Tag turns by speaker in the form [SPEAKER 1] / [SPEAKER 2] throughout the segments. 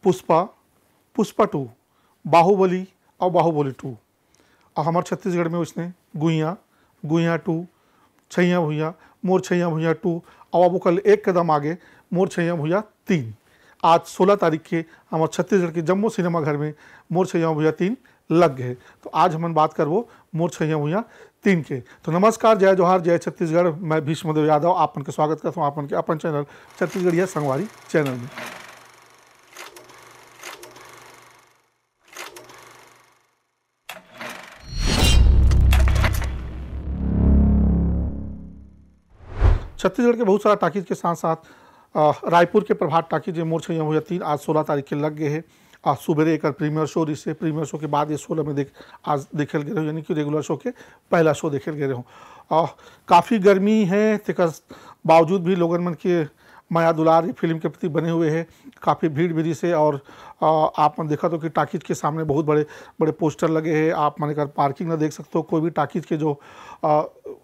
[SPEAKER 1] पुष्पा, पुष्पा 2, बाहुबली और बाहुबली 2। और हमारे छत्तीसगढ़ में उसने गुइयाँ, गुइयाँ 2, छैया भुइयाँ, मोर छैया भुइयाँ 2 और अब वो कल एक कदम आगे मोर छैया भुइयाँ 3। आज 16 तारीख के हमारे छत्तीसगढ़ के जम्मू सिनेमा घर में मोर छैया भुइयाँ 3 लग गए। तो आज हम बात करबो मोर छैया भुइयाँ 3 के। तो नमस्कार, जय जोहार, जय छत्तीसगढ़। मैं भीष्मदेव यादव आपन के स्वागत करता हूँ आपन के अपन चैनल छत्तीसगढ़िया संगवारी चैनल में। छत्तीसगढ़ के बहुत सारा टाकीज के साथ साथ रायपुर के प्रभात टाकीज मोर छैया भुइयाँ 3 आज 16 तारीख के लग गए हैं। आज सुबेरे एक प्रीमियर शो रही से, प्रीमियर शो के बाद ये 16 में आज देखल गए रहो, यानी कि रेगुलर शो के पहला शो देखल गए रहो। काफ़ी गर्मी है, तेकर बावजूद भी लोगन मन के माया दुलार फिल्म के प्रति बने हुए हैं। काफ़ी भीड़ भी से और आप मन देखा तो कि टाकीज के सामने बहुत बड़े बड़े पोस्टर लगे हैं। आप मन कर पार्किंग ना देख सकते हो, कोई भी टाकीज के जो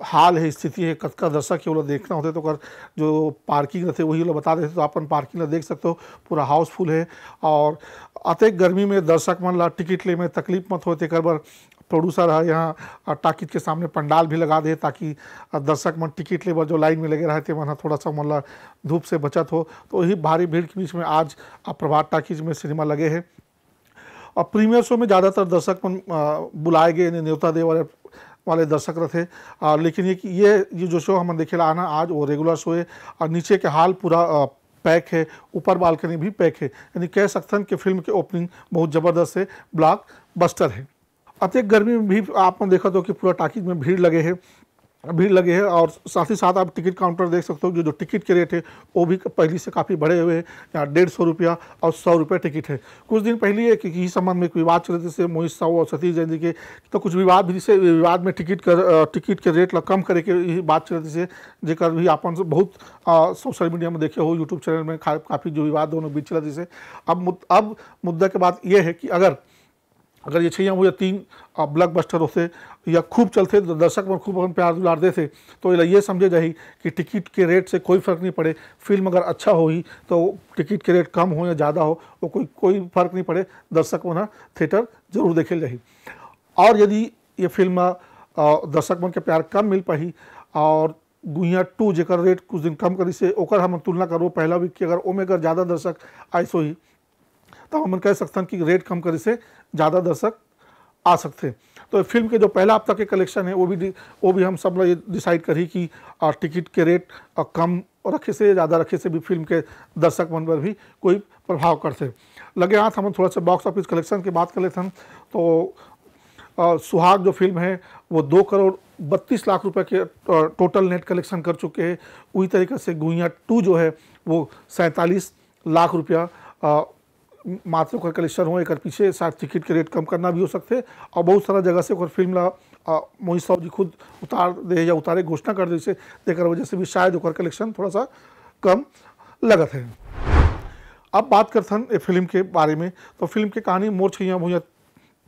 [SPEAKER 1] हाल है, स्थिति है, कतका दर्शक है वो देखना होते तो कर जो पार्किंग रहते वही लोग बता देते तो अपन पार्किंग देख सकते हो। पूरा हाउसफुल है और अतेक गर्मी में दर्शक मन ला टिकट ले में तकलीफ मत होते कर बर प्रोड्यूसर है यहाँ टाकीज के सामने पंडाल भी लगा दे ताकि दर्शक मन टिकट ले बर जो लाइन में लगे रहते मन थोड़ा सा मतलब धूप से बचत हो। तो वही भारी भीड़ के बीच में आज प्रभात टाकीज में सिनेमा लगे हैं। और प्रीमियर शो में ज़्यादातर दर्शक मन बुलाए गए न्योता दे वाले दर्शक रहे। लेकिन ये जो शो हम देखे ला आना आज वो रेगुलर शो है और नीचे के हाल पूरा पैक है, ऊपर बालकनी भी पैक है, यानी कह सकते हैं कि फिल्म की ओपनिंग बहुत ज़बरदस्त है, ब्लॉक बस्टर है। अत्यधिक गर्मी में भी आपने देखा तो कि पूरा टाकीज में भीड़ लगे हैं और साथ ही साथ आप टिकट काउंटर देख सकते हो। जो टिकट के रेट है वो भी पहले से काफ़ी बढ़े हुए हैं। यहाँ 150 रुपया और 100 रुपये टिकट है। कुछ दिन पहले इस संबंध में एक विवाद चल रहे थे मोहित साहू और सतीश जैन जी के, तो कुछ विवाद में टिकट के रेट कम करे के यही बात चल रही थी, जेकर भी आपन से बहुत सोशल मीडिया में देखे हो, यूट्यूब चैनल में काफ़ी जो विवाद दोनों बीच चल रही थी। अब मुद्दा के बात यह है कि अगर ये छैया भुइयाँ 3 ब्लॉकबस्टर होते या खूब चलते तो दर्शक में खूब अपन प्यार दुलार देते तो ये समझे जाही कि टिकट के रेट से कोई फ़र्क नहीं पड़े। फिल्म अगर अच्छा हो ही तो टिकट के रेट कम हो या ज़्यादा हो वो कोई फ़र्क नहीं पड़े, दर्शक वहाँ थिएटर जरूर देखे जाही। और यदि ये फिल्म दर्शक मन के प्यार कम मिल पाही और गुइयाँ 2 जेकर रेट कुछ दिन कम करी से ओकर हम तुलना करो पहला वीक की, अगर ओमें अगर ज़्यादा दर्शक आए सो ही तो हम कह सकते हैं कि रेट कम करे से ज़्यादा दर्शक आ सकते हैं। तो फिल्म के जो पहला हफ्ता के कलेक्शन है वो भी हम सब लोग ये डिसाइड करी कि टिकट के रेट कम रखे से ज़्यादा रखे से भी फिल्म के दर्शक मन पर भी कोई प्रभाव करते लगे। हाथ हम थोड़ा सा बॉक्स ऑफिस कलेक्शन की बात कर लेते हैं तो सुहाग जो फिल्म है वो 2 करोड़ 32 लाख रुपए के टोटल नेट कलेक्शन कर चुके हैं। उसी तरीके से गुइयाँ 2 जो है वो 47 लाख रुपया मात्र का कलेक्शन हो। एक पीछे शायद टिकट के रेट कम करना भी हो सकते और बहुत सारा जगह से फिल्म ला मोहित साहू जी खुद उतारे घोषणा कर दी से देकर वजह से भी शायद ओकर कलेक्शन थोड़ा सा कम लगत है। अब बात करते हैं फिल्म के बारे में। तो फिल्म की कहानी मोर छैया भुइयाँ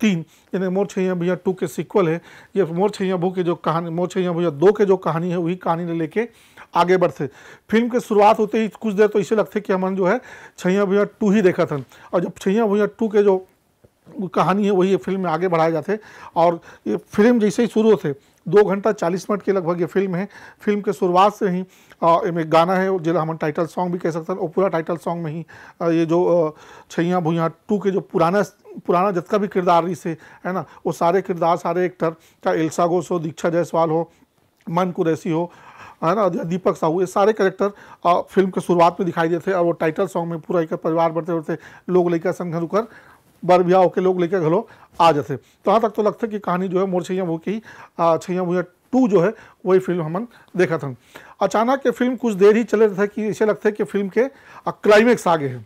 [SPEAKER 1] 3 यानी मोर छैया भुइयाँ 2 के सीक्वल है। ये मोर छैया भुइयाँ 2 के जो कहानी है वही कहानी ने लेके आगे बढ़ते। फिल्म के शुरुआत होते ही कुछ देर तो इसे लगते कि हम जो है छैया भुइयाँ 2 ही देखा था और जब छैया भुइयाँ 2 के जो कहानी है वही फिल्म में आगे बढ़ाए जाते और ये फिल्म जैसे ही शुरू होते 2 घंटा 40 मिनट के लगभग ये फिल्म है। फिल्म के शुरुआत से ही एक गाना है जो हम टाइटल सॉन्ग भी कह सकते हैं और पूरा टाइटल सॉन्ग में ही ये जो छैया भुइयाँ 2 के जो पुराना जितना भी किरदार इसे है ना, वो सारे किरदार सारे एक्टर चाहे एल्सा घोष हो, दीक्षा जायसवाल हो, मन कुरैशी हो, है ना, दीपक साहू, ये सारे कैरेक्टर फिल्म के शुरुआत में दिखाई देते और वो टाइटल सॉन्ग में पूरा एक परिवार बढ़ते बढ़ते लोग लेकर संग रुकर बर ब्याह होकर लोग लेकर घलो आ जाते। तो यहाँ तक तो लगता है कि कहानी जो है मोर छैया भुइयाँ की छैया भुइयाँ 2 जो है वही फिल्म हमन देखा था। अचानक ये फिल्म कुछ देर ही चले रहे थे कि ऐसे लगता है कि फिल्म के क्लाइमेक्स आगे है।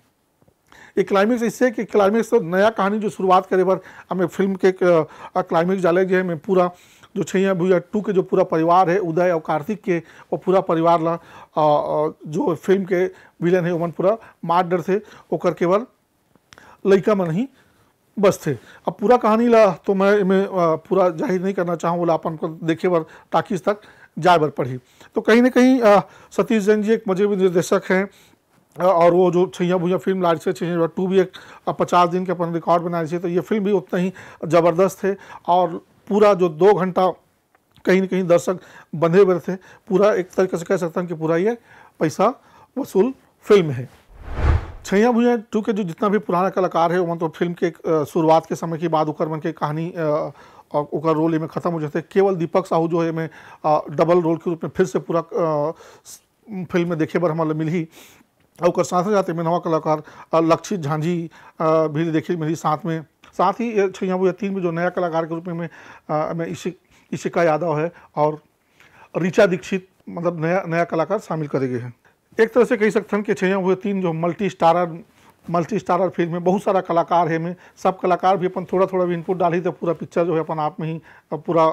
[SPEAKER 1] ये क्लाइमेक्स इससे कि क्लाइमेक्स तो नया कहानी जो शुरुआत करे बार हमें फिल्म के क्लाइमेक्स डाले जो है मैं पूरा जो छैया भुइयाँ 2 के जो पूरा परिवार है उदय और कार्तिक के और पूरा परिवार ला जो फिल्म के विलन है वो मन पूरा मार डर थे ओकर केवल लड़का मन ही बस थे। अब पूरा कहानी ला तो मैं पूरा जाहिर नहीं करना चाहूँ, बोला अपन को देखे बार टाकीज तक जाए बार पढ़ी। तो कहीं ना कहीं सतीश जैन जी एक मजे निर्देशक हैं और वो जो छैया भुइयां फिल्म लारी से छैया 2 भी एक 50 दिन के अपन रिकॉर्ड बनाए थे, तो ये फिल्म भी उतना ही ज़बरदस्त है। और पूरा जो 2 घंटा कहीं न कहीं दर्शक बंधे हुए थे, पूरा एक तरीके से कह सकते हैं कि पूरा ये पैसा वसूल फिल्म है। छैया भुइयां 2 के जो जितना भी पुराना कलाकार है, वो मतलब फिल्म के शुरुआत के समय की बात ओकर मन के कहानी और ओकर रोल में खत्म हो जाते। केवल दीपक साहू जो है में डबल रोल के रूप में फिर से पूरा फिल्म में देखे बर हमारे मिली। और साथ साथ में नवा कलाकार लक्षित झांझी भी देखे मिली साथ में। साथ ही छैया भुइयां 3 में जो नया कलाकार के रूप में इशिका यादव है और ऋचा दीक्षित, मतलब नया कलाकार शामिल करे गए हैं। एक तरह से कह सकते हैं कि छैया भुइयां 3 जो मल्टी स्टारर फिल्म में बहुत सारा कलाकार है में, सब कलाकार भी अपन थोड़ा थोड़ा भी इनपुट डाली तो पूरा पिक्चर जो है अपन आप में ही पूरा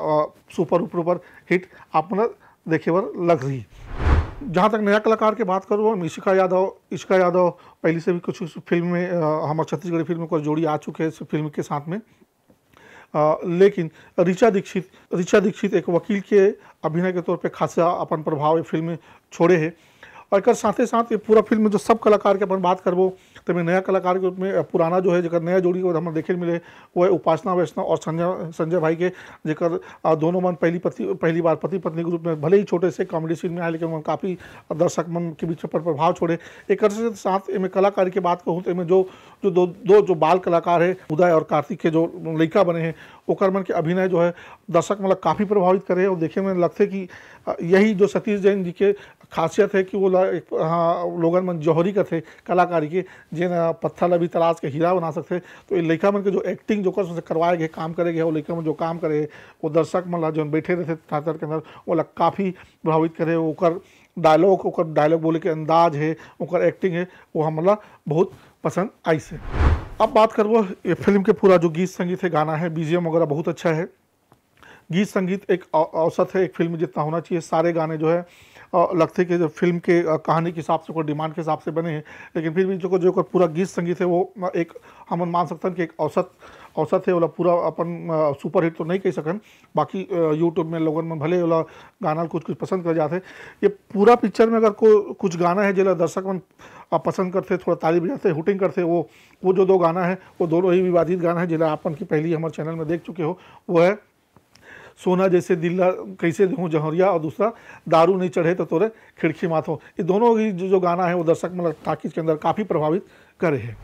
[SPEAKER 1] सुपर हिट अपना देखे बर लग रही। जहाँ तक नया कलाकार की बात करूँ, इशिका यादव पहले से भी कुछ फिल्म में हमारे छत्तीसगढ़ी फिल्म में कुछ जोड़ी आ चुके हैं इस फिल्म के साथ में। लेकिन ऋचा दीक्षित एक वकील के अभिनय के तौर पे खासा अपन प्रभाव ये फिल्म में छोड़े हैं। और एक साथ ही साथ ये पूरा फिल्म में जो सब कलाकार के अपन बात करबो तो मैं नया कलाकार के रूप में पुराना जो है जगह नया जोड़ी को हमें देखे मिले वो है उपासना वैष्णव और संजय भाई के, जेकर दोनों मन पहली बार पति पत्नी के रूप में भले ही छोटे से कॉमेडी सीन में आए, लेकिन मन काफ़ी दर्शक मन के बीच पर प्रभाव छोड़े। एक साथ इनमें कलाकारी की बात कहूँ तो इनमें जो बाल कलाकार है उदय और कार्तिक के जो लड़का बने हैं, ओकर मन के अभिनय जो है दर्शक मतलब काफ़ी प्रभावित करे और देखे में लगते कि यही जो सतीश जैन जी के खासियत है कि वो लोगन मन जौहरी का थे कलाकारी के, जिन पत्थर अभी तराश के हीरा बना सकते। तो ये लड़का मन के जो एक्टिंग जो कर करवाए गए काम करे गए, वो लड़का मन जो काम करे वो दर्शक मन जो बैठे रहते थिएटर के अंदर वो काफ़ी प्रभावित करे। ओकर डायलॉग बोले के अंदाज है, ओकर एक्टिंग है, वो हमला बहुत पसंद आई से। अब बात करबो ये फिल्म के पूरा जो गीत संगीत है, गाना है, बीजीएम वगैरह बहुत अच्छा है। गीत संगीत एक औसत है एक फिल्म जितना होना चाहिए। सारे गाने जो है लगते कि जो फिल्म के कहानी के हिसाब से कोई डिमांड के हिसाब से बने हैं, लेकिन फिर भी जो पूरा गीत संगीत है वो एक हम मान सकते हैं कि एक औसत है। वाला पूरा अपन सुपर हिट तो नहीं कह सकन, बाकी यूट्यूब में लोगों में भले वाला गाना कुछ पसंद कर जाते। ये पूरा पिक्चर में अगर कुछ गाना है जिला दर्शक मन पसंद करते, थोड़ा ताली बजाते, हुटिंग करते, वो जो 2 गाना है वो दोनों ही विवादित गाना है जिला अपन की पहली हमारे चैनल में देख चुके हो। वो है सोना जैसे दिल कैसे दूँ जहरिया और दूसरा दारू नहीं चढ़े तो तोरे खिड़की माथो। ये दोनों ही जो गाना है वो दर्शक मतलब टाकीज के अंदर काफ़ी प्रभावित करे हैं।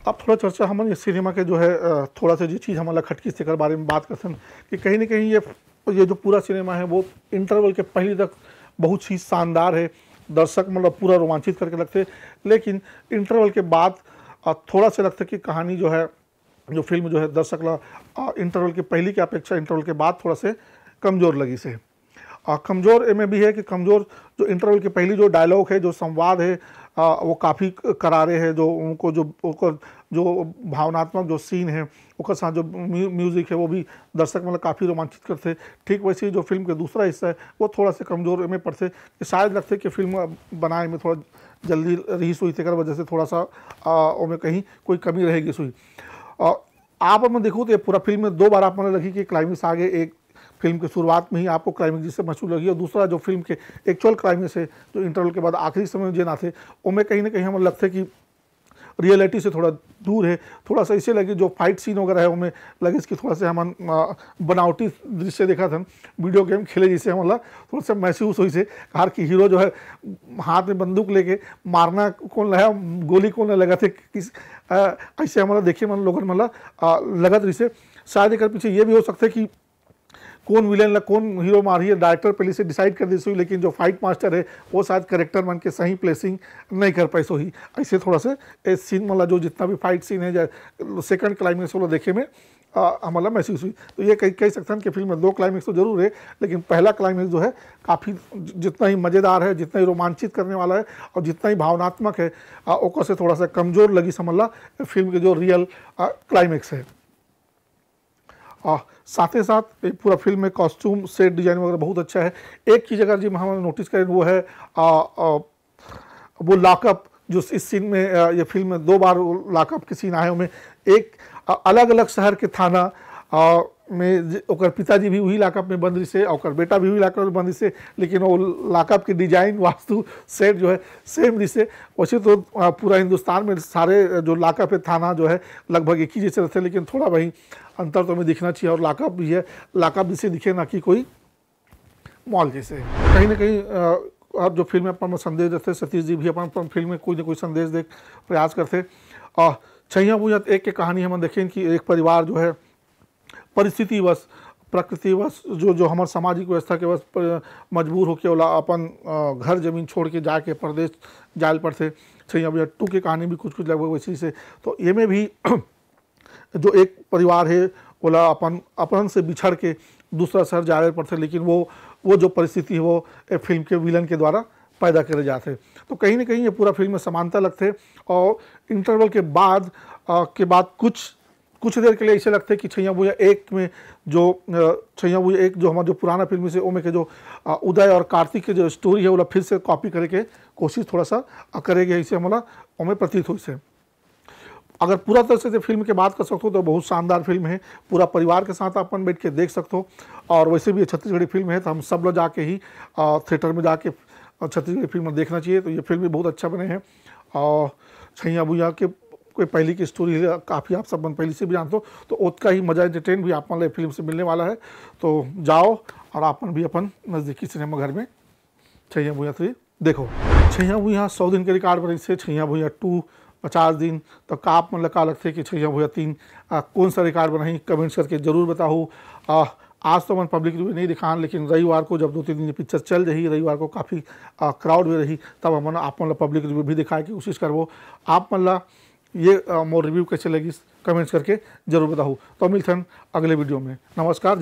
[SPEAKER 1] अब थोड़ा चर्चा हम ये सिनेमा के जो है थोड़ा सा जो चीज़ हमारा खटकी से कर बारे में बात करते हैं कि कहीं ना कहीं ये जो पूरा सिनेमा है वो इंटरवल के पहले तक बहुत ही शानदार है, दर्शक मतलब पूरा रोमांचित करके लगते, लेकिन इंटरवल के बाद थोड़ा सा लगता है कि कहानी जो है जो फिल्म जो है दर्शक इंटरवल के पहले की अपेक्षा इंटरवल के बाद थोड़ा से कमज़ोर लगी से। कमज़ोर में भी है कि कमज़ोर जो इंटरवल के पहली जो डायलॉग है, जो संवाद है, वो काफ़ी करारे है। जो भावनात्मक जो सीन है उसके साथ जो म्यूज़िक है वो भी दर्शक मतलब काफ़ी रोमांचित करते। ठीक वैसे ही जो फिल्म का दूसरा हिस्सा है वो थोड़ा सा कमज़ोर में पड़ते, शायद लगते कि फिल्म बनाए में थोड़ा जल्दी रही सुई तेकर वजह से थोड़ा सा उनमें कहीं कोई कमी रहेगी सुई। आप मैं देखूँ तो ये पूरा फिल्म में 2 बार आप मैंने लगी कि क्लाइमेक्स आगे, एक फिल्म के शुरुआत में ही आपको क्लाइमेक्स जिससे मशहूर लगी और दूसरा जो फिल्म के एक्चुअल क्लाइमेक्स है जो इंटरवल के बाद आखिरी समय में जेना थे उनमें कहीं ना कहीं हमें लगता है कि रियलिटी से थोड़ा दूर है। थोड़ा सा इसे लगे जो फाइट सीन वगैरह है उनमें लगे इसकी थोड़ा सा हम बनावटी दृश्य देखा था, वीडियो गेम खेले जिससे हमारा थोड़ा सा महसूस हुई से कार की हीरो जो है हाथ में बंदूक लेके मारना कौन लगा, गोली कौन लगा थे किस ऐसे हमारा देखिए मतलब लोगों मतलब लगत रही से। शायद एक पीछे ये भी हो सकता है कि कौन विलेन कौन हीरो मारी है डायरेक्टर पहले से डिसाइड कर दी सो, लेकिन जो फाइट मास्टर है वो शायद करेक्टर मन के सही प्लेसिंग नहीं कर पाई सो ही ऐसे थोड़ा से सीन मतलब जो जितना भी फाइट सीन है सेकंड क्लाइमेक्स वाला देखे में हमारा महसूस हुई। तो ये कह सकते हैं कि फिल्म में 2 क्लाइमेक्स तो जरूर है, लेकिन पहला क्लाइमेक्स जो है काफ़ी जितना ही मज़ेदार है, जितना ही रोमांचित करने वाला है और जितना ही भावनात्मक है ओकर से थोड़ा सा कमज़ोर लगी समझ फिल्म के जो रियल क्लाइमेक्स है। साथ ही साथ पूरा फिल्म में कॉस्ट्यूम सेट डिजाइन वगैरह बहुत अच्छा है। एक चीज़ अगर जी हम नोटिस करें वो है वो लॉकअप जो इस सीन में ये फिल्म में 2 बार लॉकअप के सीन आए उनमें एक अलग अलग शहर के थाना में ओकर पिताजी भी वही लॉकअप में बंद रही से, ओकर बेटा भी वही लॉकअप में बंद रही से, लेकिन वो लॉकअप के डिजाइन वास्तु सेट जो है सेम रही से। वैसे तो पूरा हिंदुस्तान में सारे जो लॉकअप है थाना जो है लगभग एक ही जैसे रहते हैं, लेकिन थोड़ा वही अंतर तो हमें दिखना चाहिए। और लॉकअप भी है, लॉकअप जैसे दिखे ना कि कोई मॉल जैसे। कहीं ना कहीं अब जो फिल्म में अपन संदेश देते, सतीश जी भी अपन फिल्म में कोई ना कोई संदेश दे प्रयास करते। छैया भुइयां एक की कहानी हम देखें कि एक परिवार जो है परिस्थितिवश प्रकृतिवश जो हमारे सामाजिक व्यवस्था के वश मजबूर होकर वाला अपन घर जमीन छोड़ के जाके प्रदेश जाल पर थे। छैया भुइयां 2 की कहानी भी कुछ लगभग वैसी से। तो ये में भी जो एक परिवार है बोला अपन से बिछड़ के दूसरा शहर जा रहे पर थे, लेकिन वो जो परिस्थिति है वो फिल्म के विलन के द्वारा पैदा करे जाते। तो कहीं ना कहीं ये पूरा फिल्म में समानता लगते। और इंटरवल के बाद कुछ देर के लिए ऐसे लगते कि छैया भुइयां एक में जो छैया भुइयां एक जो हमारा जो पुराना फिल्म से ओमे के जो उदय और कार्तिक के जो स्टोरी है वो फिर से कॉपी करे के कोशिश थोड़ा सा करेंगे, ऐसे हमारा ओमे प्रतीत हुई से। अगर पूरा तरह से फिल्म के बात कर सकते हो तो बहुत शानदार फिल्म है, पूरा परिवार के साथ अपन बैठ के देख सकते हो। और वैसे भी छत्तीसगढ़ी फिल्म है तो हम सब लोग जाके ही थिएटर में जाके छत्तीसगढ़ी फिल्म देखना चाहिए। तो ये फिल्म भी बहुत अच्छा बने हैं। और छैया भुइयां के कोई पहले की स्टोरी है, काफ़ी आप सब पहले से भी जानते हो, तो उसका ही मजा एंटरटेन भी आप मतलब फिल्म से मिलने वाला है। तो जाओ और अपन भी अपन नज़दीकी सिनेमा घर में छैया भुइयां 3 देखो। छैया भुइयां 100 दिन के रिकॉर्ड बनी से, छैया भुइयां 2 50 दिन। तो का आप मतलब का लगते कि छैया भुइयां 3 कौन सा रिकॉर्ड बनाई, कमेंट्स करके जरूर बताओ। आज तो अपन पब्लिक रिव्यू नहीं दिखान, लेकिन रविवार को जब 2-3 दिन ये पिक्चर चल रही, रविवार को काफ़ी क्राउड भी रही, तब हम आप मतलब पब्लिक रिव्यू भी दिखाए की कोशिश करवो। आप मतलब ये मोर रिव्यू कैसे लगी कमेंट्स करके जरूर बताओ। तो मिलते हैं अगले वीडियो में। नमस्कार।